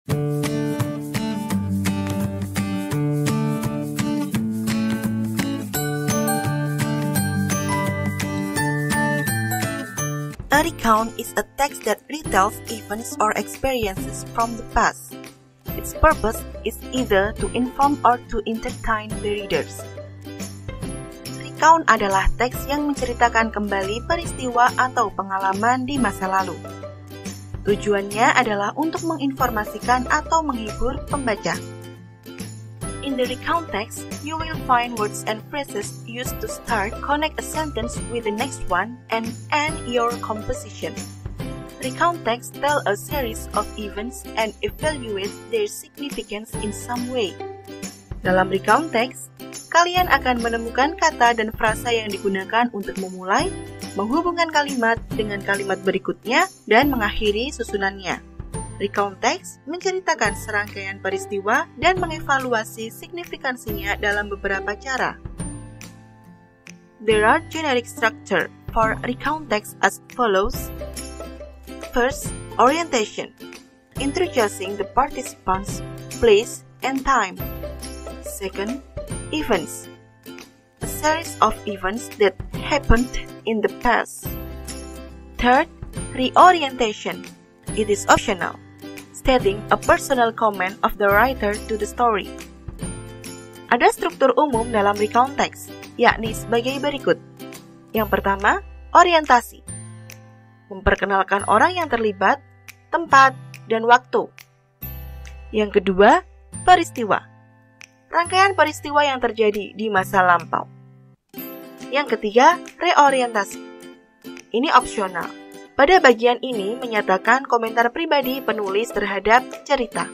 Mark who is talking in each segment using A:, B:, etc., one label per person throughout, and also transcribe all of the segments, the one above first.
A: A recount is a text that retells events or experiences from the past. Its purpose is either to inform or to entertain the readers. Recount adalah teks yang menceritakan kembali peristiwa atau pengalaman di masa lalu. Tujuannya adalah untuk menginformasikan atau menghibur pembaca. In the recount text, you will find words and phrases used to start, connect a sentence with the next one, and end your composition. Recount text tell a series of events and evaluate their significance in some way. Dalam recount text, kalian akan menemukan kata dan frasa yang digunakan untuk memulai, menghubungkan kalimat dengan kalimat berikutnya, dan mengakhiri susunannya. Recount text menceritakan serangkaian peristiwa dan mengevaluasi signifikansinya dalam beberapa cara. There are generic structure for recount text as follows. First, orientation, introducing the participants, place, and time. Second, events, a series of events that happened in the past. Third, reorientation. It is optional, stating a personal comment of the writer to the story. Ada struktur umum dalam recount text, yakni sebagai berikut. Yang pertama, orientasi. Memperkenalkan orang yang terlibat, tempat, dan waktu. Yang kedua, peristiwa. Rangkaian peristiwa yang terjadi di masa lampau. Yang ketiga, reorientasi. Ini opsional. Pada bagian ini menyatakan komentar pribadi penulis terhadap cerita.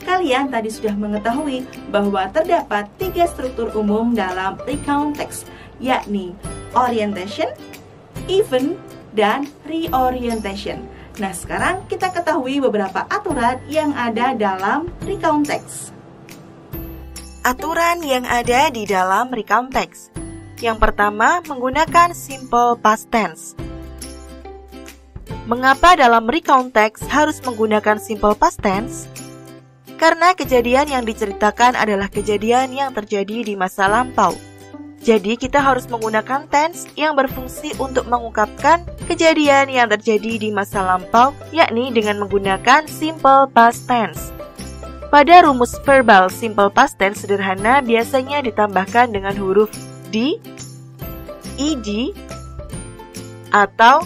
A: Kalian tadi sudah mengetahui bahwa terdapat 3 struktur umum dalam recount text, yakni orientation, event, dan reorientation. Nah, sekarang kita ketahui beberapa aturan yang ada dalam recount text. Aturan yang ada di dalam recount text. Yang pertama, menggunakan simple past tense. Mengapa dalam recount text harus menggunakan simple past tense? Karena kejadian yang diceritakan adalah kejadian yang terjadi di masa lampau. Jadi kita harus menggunakan tense yang berfungsi untuk mengungkapkan kejadian yang terjadi di masa lampau, yakni dengan menggunakan simple past tense. Pada rumus verbal simple past tense sederhana biasanya ditambahkan dengan huruf D, ed, atau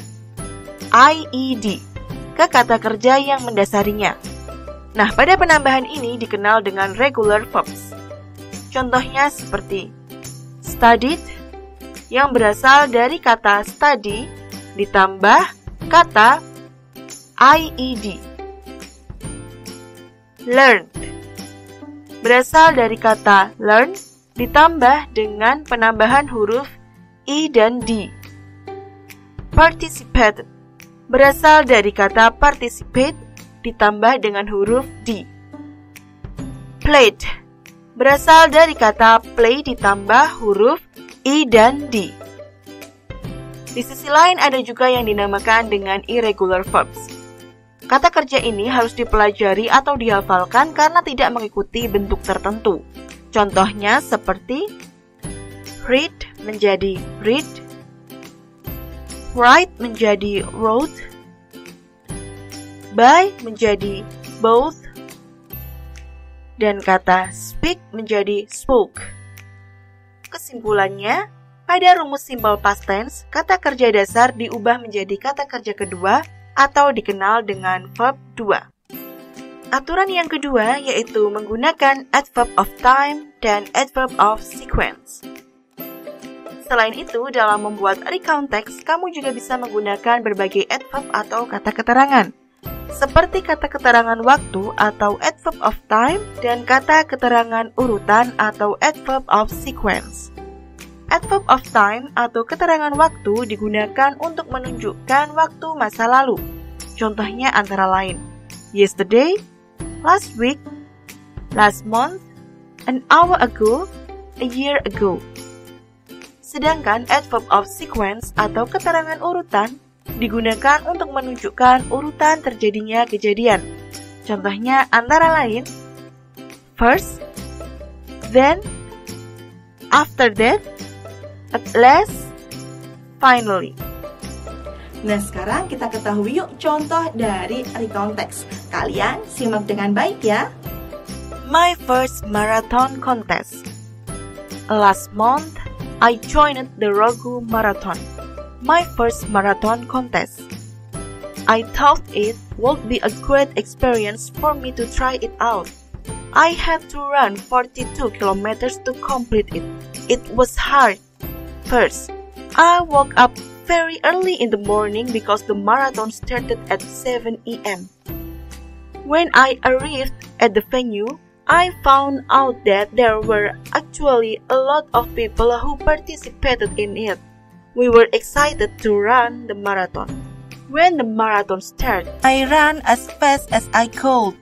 A: ied ke kata kerja yang mendasarinya. Nah, pada penambahan ini dikenal dengan regular verbs. Contohnya seperti studied yang berasal dari kata study ditambah kata ied. Learned berasal dari kata learn ditambah dengan penambahan huruf I dan D. Participated berasal dari kata participate ditambah dengan huruf D. Played berasal dari kata play ditambah huruf I dan D. Di sisi lain ada juga yang dinamakan dengan irregular verbs. Kata kerja ini harus dipelajari atau dihafalkan karena tidak mengikuti bentuk tertentu. Contohnya seperti read menjadi read, write menjadi wrote, buy menjadi both, dan kata speak menjadi spoke. Kesimpulannya, pada rumus simple past tense, kata kerja dasar diubah menjadi kata kerja kedua atau dikenal dengan verb 2. Aturan yang kedua yaitu menggunakan adverb of time dan adverb of sequence. Selain itu, dalam membuat recount text, kamu juga bisa menggunakan berbagai adverb atau kata keterangan, seperti kata keterangan waktu atau adverb of time dan kata keterangan urutan atau adverb of sequence. Adverb of time atau keterangan waktu digunakan untuk menunjukkan waktu masa lalu. Contohnya antara lain yesterday, last week, last month, an hour ago, a year ago. Sedangkan adverb of sequence atau keterangan urutan digunakan untuk menunjukkan urutan terjadinya kejadian. Contohnya antara lain first, then, after that, at last, finally.
B: Nah, sekarang kita ketahui yuk contoh dari recount text. Kalian simak dengan baik ya.
A: My first marathon contest. Last month, I joined the Rogu Marathon. My first marathon contest. I thought it would be a great experience for me to try it out. I had to run 42 kilometers to complete it. It was hard. First, I woke up very early in the morning because the marathon started at 7 a.m. When I arrived at the venue, I found out that there were actually a lot of people who participated in it. We were excited to run the marathon. When the marathon started, I ran as fast as I could.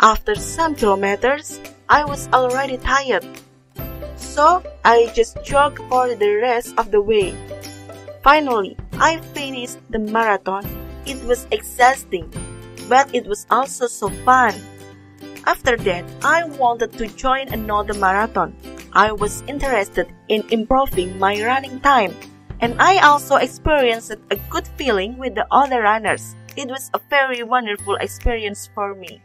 A: After some kilometers, I was already tired. So, I just jogged for the rest of the way. Finally, I finished the marathon. It was exhausting, but it was also so fun. After that, I wanted to join another marathon. I was interested in improving my running time, and I also experienced a good feeling with the other runners. It was a very wonderful experience for me.